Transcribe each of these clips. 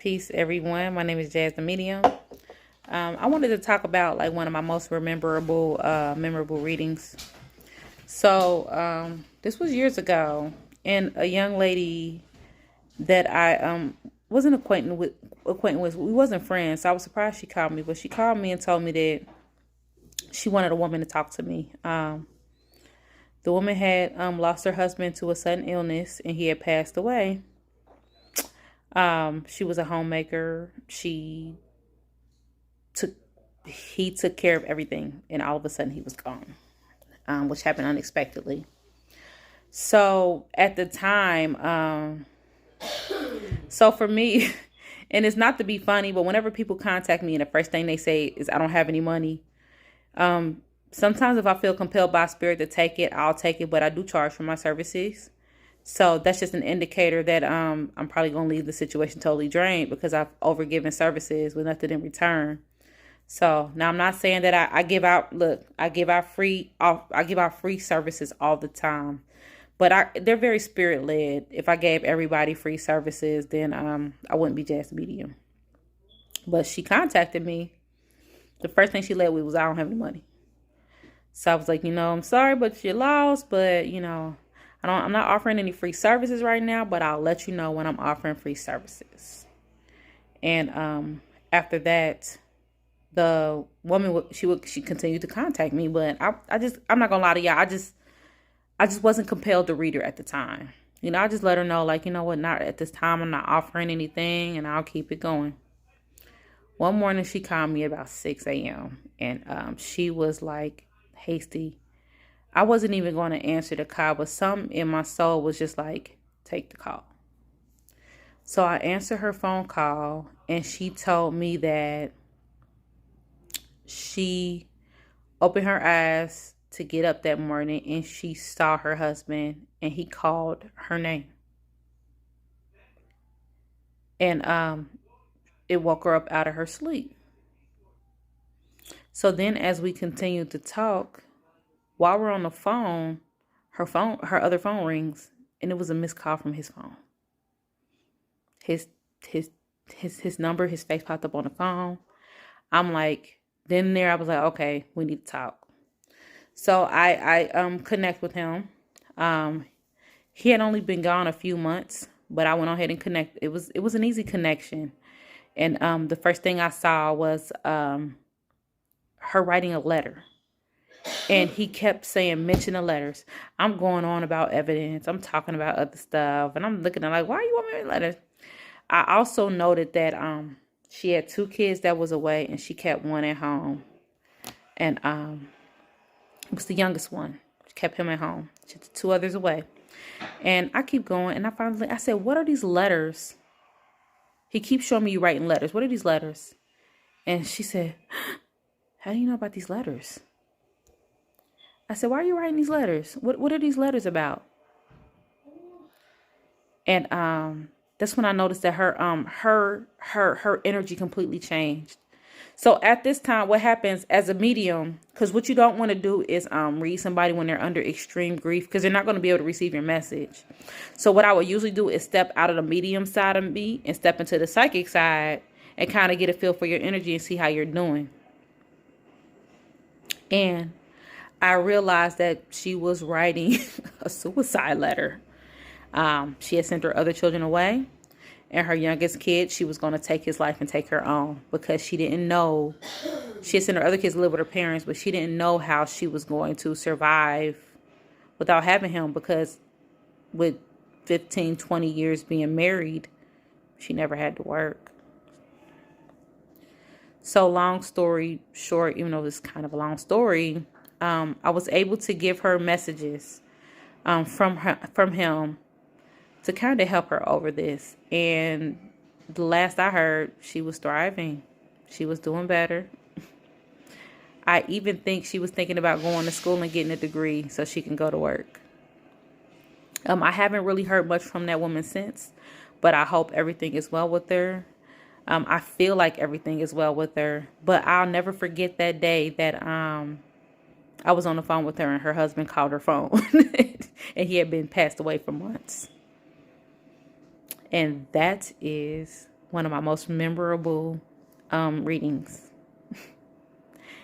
Peace, everyone. My name is Jazz the Medium. I wanted to talk about like one of my most memorable readings. This was years ago, and a young lady that I wasn't acquainted with. We wasn't friends, so I was surprised she called me. But she called me and told me that she wanted a woman to talk to me. The woman had lost her husband to a sudden illness, and he had passed away. She was a homemaker. He took care of everything, and all of a sudden he was gone, which happened unexpectedly. So at the time, so for me, and it's not to be funny, but whenever people contact me and the first thing they say is I don't have any money, sometimes if I feel compelled by spirit to take it, I'll take it, but I do charge for my services. So that's just an indicator that I'm probably going to leave the situation totally drained because I've overgiven services with nothing in return. So now I'm not saying that I give out, I give out free services all the time, but they're very spirit led. If I gave everybody free services, then I wouldn't be Jazz Medium. But she contacted me. The first thing she led with was I don't have any money. So I was like, I'm sorry, but you're lost, but I'm not offering any free services right now, but I'll let you know when I'm offering free services. And after that, the woman she continued to contact me, but I'm not gonna lie to y'all, I just wasn't compelled to read her at the time. I just let her know, like, what, not at this time. I'm not offering anything, and I'll keep it going. One morning, she called me about 6 a.m. and she was like hasty. I wasn't even going to answer the call, but something in my soul was just like, take the call. So I answered her phone call, and she told me that she opened her eyes to get up that morning, and she saw her husband, and he called her name. And it woke her up out of her sleep. So then as we continued to talk, while we're on the phone, her other phone rings, and it was a missed call from his phone. His number, his face popped up on the phone. I'm like, I was like, okay, we need to talk. So I connect with him. He had only been gone a few months, but I went ahead and connect. It was an easy connection. And the first thing I saw was her writing a letter. And he kept saying, mention the letters. I'm going on about evidence. I'm talking about other stuff. And I'm looking at like, why you want me to write letters? I also noted that she had 2 kids that was away, and she kept one at home. And it was the youngest one. She kept him at home. She had 2 others away. And I keep going, and I said, what are these letters? He keeps showing me you writing letters. What are these letters? And she said, how do you know about these letters? I said, why are you writing these letters? What are these letters about? And that's when I noticed that her energy completely changed. So at this time, what happens as a medium, because what you don't want to do is read somebody when they're under extreme grief, because they're not going to be able to receive your message. So what I would usually do is step out of the medium side of me and step into the psychic side and kind of get a feel for your energy and see how you're doing. And I realized that she was writing a suicide letter. She had sent her other children away, and her youngest kid, she was going to take his life and take her own because she didn't know. She had sent her other kids to live with her parents, but she didn't know how she was going to survive without having him, because with 15, 20 years being married, she never had to work. So long story short, even though it's kind of a long story, I was able to give her messages from him to kind of help her over this. And the last I heard, she was thriving. She was doing better. I even think she was thinking about going to school and getting a degree so she can go to work. I haven't really heard much from that woman since, but I hope everything is well with her. I feel like everything is well with her, but I'll never forget that day that I was on the phone with her and her husband called her phone and he had been passed away for months. And that is one of my most memorable readings.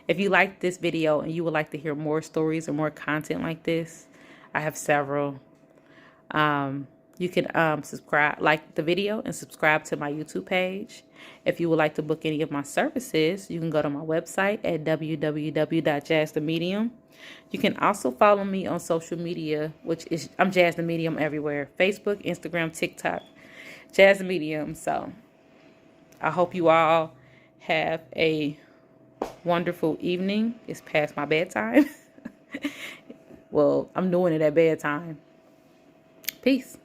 If you like this video and you would like to hear more stories or more content like this, I have several. You can subscribe, like the video, and subscribe to my YouTube page. If you would like to book any of my services, you can go to my website at www.jazzthemedium. You can also follow me on social media, which is I'm Jazz the Medium everywhere: Facebook, Instagram, TikTok, Jazz the Medium. So I hope you all have a wonderful evening. It's past my bedtime. Well, I'm doing it at bedtime. Peace.